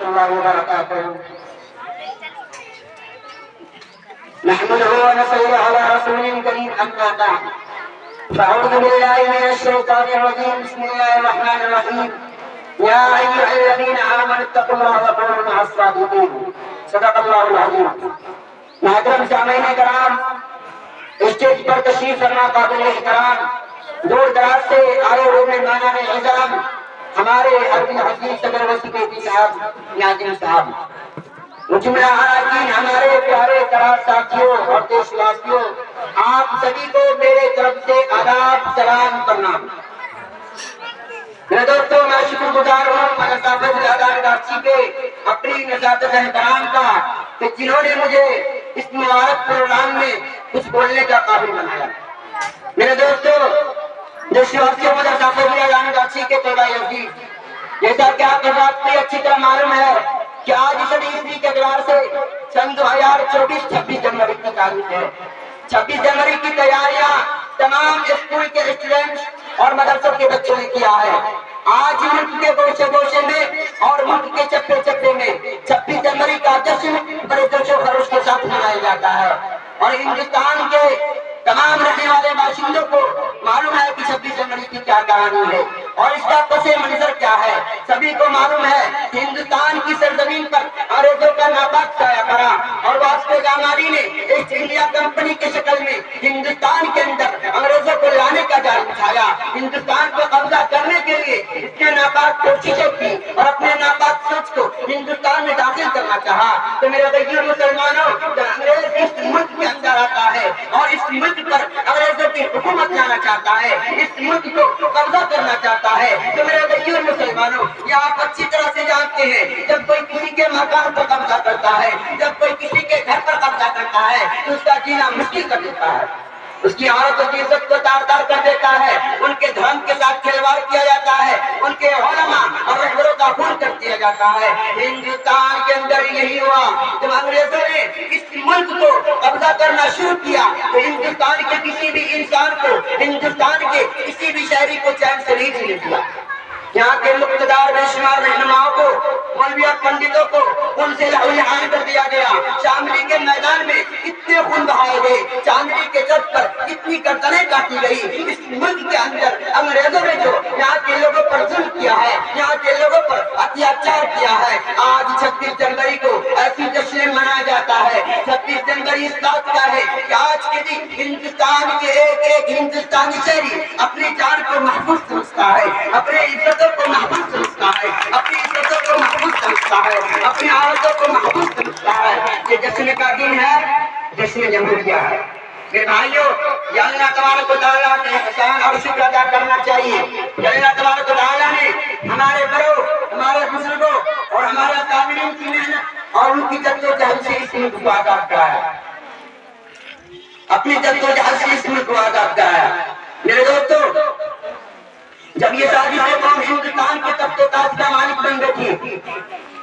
الله وبركاته. نحمده ونصلي على رسوله الكريم أما بعد فأعوذ بالله من الشيطان الرجيم. بسم الله الرحمن الرحيم. يا أيها الذين آمنوا اتقوا الله وكونوا مع الصادقين. صدق الله العظيم. محترم سامعین کرام، اسٹیج پر تشریف فرما قابل احترام دور دراز سے آئے ہوئے مہمانان اعظام، ہمارے عربی حفیظ صدر وسیع صاحب، ناظرین صاحب، مجمع اراکین، ہمارے پیارے قرار ساتھیوں اور دیش واسیوں، آپ سبھی کو میرے طرف سے آداب سلام پرنام۔ میرے دوستوں، میں شکر گزار ہوں مدرسہ فضل ادارہ کراچی کے اپنی اساتذہ کرام کا کہ جنہوں نے مجھے اس مبارک پروگرام میں کچھ بولنے کا قابل بنایا۔ میرے دوستوں، دیش واسیوں، مدرسہ فضل ادارہ کراچی کے طلباء عزیز، جیسا کہ آپ کو بات کی اچھی طرح معلوم ہے کہ آج اس عیسوی کے اعتبار سے سن 2024 26 جنوری کی تاریخ ہے۔ 26 جنوری کی تیاریاں تمام اسکول کے اسٹوڈنٹس اور مدرسوں کے بچوں نے کیا ہے۔ آج ملک کے گوشے گوشے میں اور ملک کے چپے چپے میں 26 جنوری کا جشن بڑے جوش و خروش کے ساتھ منایا جاتا ہے، اور ہندوستان کے تمام رہنے والے باشندوں کو معلوم ہے کہ 26 جنوری کی کیا کہانی ہے اور اس کا پس منظر کیا ہے۔ سبھی کو معلوم ہے کہ ہندوستان کی سرزمین پر انگریزوں کا ناپاک سایہ پڑا اور واسکو دا گاما نے ایسٹ انڈیا کمپنی کی شکل میں ہندوستان کے اندر انگریزوں کو لانے کا جال بچھایا۔ ہندوستان کو قبضہ کرنے کے لیے اس نے ناپاک کوششیں کی اور اپنے ناپاک سوچ کو ہندوستان میں داخل کرنا چاہا۔ تو میرے بھائیو مسلمانوں، جب انگریز اس ملک کے اندر آتا ہے اور اس ملک پر انگریزوں کی حکومت لانا چاہتا ہے، اس ملک کو قبضہ کرنا چاہتا ہے، تو میرے بھائیو مسلمانوں، یہ آپ اچھی طرح سے جانتے ہیں، جب کوئی کسی کے مکان پر قبضہ کرتا ہے، جب کوئی کسی کے گھر پر قبضہ کرتا ہے تو اس کا جینا مشکل کر دیتا ہے، اس کی عورت و عزت کو تار تار کر دیتا ہے، ان کے دھرم کے ساتھ کھلواڑ کیا جاتا ہے، ان کے علماء اور رہبروں کا خون کر دیا جاتا ہے۔ ہندوستان کے اندر یہی ہوا، جب انگریزوں نے اس ملک کو قبضہ کرنا شروع کیا تو ہندوستان کے کسی بھی انسان کو، ہندوستان کے کسی بھی شہری کو چین سے نہیں جینے دیا۔ یہاں کے مقتدار بے شمار رہنماؤں کو، مولوی اور پنڈتوں کو ان سے لہو لہان کر دیا گیا۔ شاملی کے میدان میں کتنے خون بہائے گئے، چاندنی کے چوک پر کتنی گردنیں کاٹی گئی۔ اس ملک کے اندر انگریزوں نے جو یہاں کے لوگوں پر ظلم کیا ہے، یہاں کے لوگوں پر اتیاچار کیا ہے، آج 26 جنوری کو ایسی جشن منایا جاتا ہے۔ 26 جنوری اس بات کا ہے کہ آج کے دن ہندوستان کے ایک ایک ہندوستانی شہری اپنی جان کو محفوظ سمجھتا ہے، اپنے عزتوں کو محفوظ سمجھتا ہے، اپنی عزتوں کو محفوظ سمجھتا ہے، اپنی عورتوں کو محفوظ سمجھتا ہے۔ یہ جشن کا دن ہے، جشن جمہوریہ ہے۔ میرے بھائیو، یہ اللہ تبارک و تعالیٰ کے احسان اور شکر ادا کرنا چاہیے کہ اللہ تبارک و تعالیٰ نے ہمارے بڑوں، ہمارے بزرگوں اور ہمارے اکابرین کی محنت اور ان کی جدوجہد سے اس ملک کو آزاد کرایا، اپنی جدوجہد سے اس ملک کو آزاد کرایا۔ میرے دوستو، جب یہ ساری قوم ہندوستان کے تخت و تاج کا مالک بن بیٹھی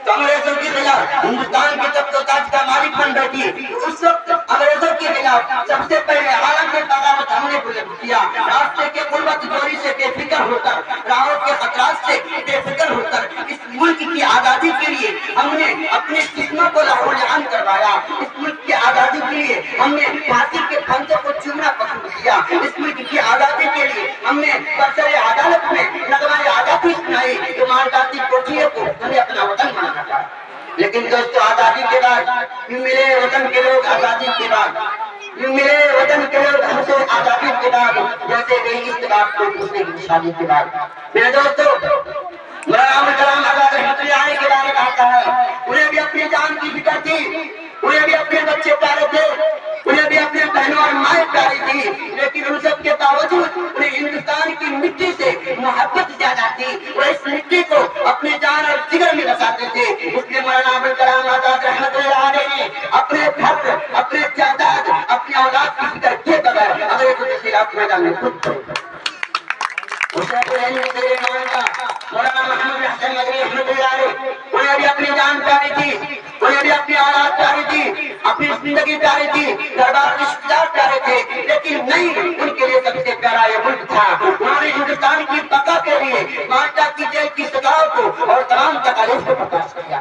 تو انگریزوں کے خلاف ہندوستان کے تخت و تاج کا مالک بن بیٹھی، اس وقت انگریزوں کے خلاف سب سے پہلے عالم میں بغاوت ہم نے بلند کیا۔ راستے کے غربت دوری سے بے فکر ہو کر، راہوں کے خطرات سے بے فکر ہو کر اس ملک کی آزادی کے لیے ہم نے اپنے جسموں کو لہو لہان کروایا۔ اس ملک کی آزادی کے لیے ہم نے پھانسی کے پھندوں کو چومنا پسند کیا۔ اس ملک کی آزادی کے لیے ہم نے برسر عدالت میں نغمۂ آزادی سنائی کہ مالداتی کوٹھیوں کو ہمیں اپنا وطن بنانا تھا۔ لیکن دوستو، آزادی کے بعد یوں ملے وطن کے لوگ، آزادی کے بعد یوں ملے وطن کے لوگ ہم سے آزادی کے بعد جیسے گئی اتفاق کو دوسرے کی شادی کے بعد۔ میرے دوستو، مولانا کلام آزاد رحمۃ اللہ علیہ کے بارے میں کہتا ہے، انہیں بھی اپنی جان کی فکر تھی، انہیں بھی اپنے بچے پیارے تھے، انہیں بھی اپنے بہنوں اور مائیں پیاری تھی، لیکن ان سب کے باوجود انہیں ہندوستان کی مٹی سے محبت زیادہ تھی۔ وہ اس مٹی کو اپنے جان اور جگر میں بساتے تھے۔ اس لیے مولانا کلام آزاد رحمۃ اللہ علیہ نے اپنے گھر، اپنے جائیداد، اپنی اولاد کی فکر کیے بغیر انگریزوں کے خلاف میدان میں خود مولانا محمد حسن مدنی رحمۃ اللہ علیہ، انہیں بھی اپنی جان پیاری تھی، انہیں بھی اپنی اولاد پیاری تھی، اپنی زندگی پیاری تھی، دربار رشتہ دار پیارے تھے، لیکن نہیں، ان کے لیے سب سے پیارا یہ ملک تھا۔ انہوں نے ہندوستان کی بقا کے لیے مالٹا کی جیل کی سزاؤں کو اور تمام تکالیف کو برداشت کیا۔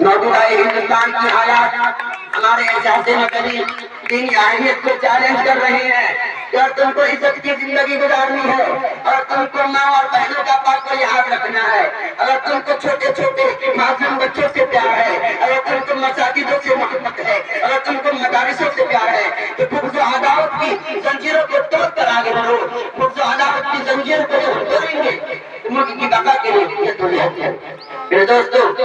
موجودہ ہندوستان کی حالات ہمارے احساس مدنی دینی اہمیت کو چیلنج کر رہے ہیں کہ اگر تم کو عزت کی زندگی گزارنی ہے، اور تم کو ماں اور بہنوں کا پاک کو یاد رکھنا ہے، اگر تم کو چھوٹے چھوٹے معصوم بچوں سے پیار ہے، اگر تم کو مساجدوں سے محبت ہے، اگر تم کو مدارسوں سے پیار ہے، تو بغض و عداوت کی زنجیروں کو توڑ کر آگے بڑھو۔ بغض و عداوت کی زنجیروں کو جب توڑیں گے تو ملک کی بقا کے لیے یہ توڑ جاتی ہے۔ میرے دوستو،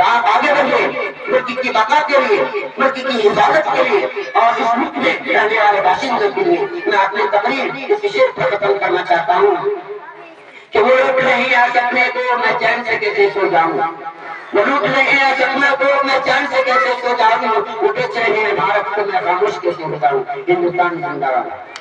آپ آگے بڑھیں ملک کی بقا کے لیے، ملک کی حفاظت کے لیے، اور اس ملک میں رہنے والے باشندوں کے لیے۔ میں اپنی تقریر اس شعر پر ختم کرنا چاہتا ہوں کہ وہ لوٹ نہیں آ سکنے کو میں چین سے کیسے سو جاؤں، وہ لوٹ نہیں آ سکنے کو میں چین سے کیسے سو جاؤں، اٹھے چہرے بھارت کو میں خاموش کیسے بتاؤں۔ ہندوستان زندہ باد۔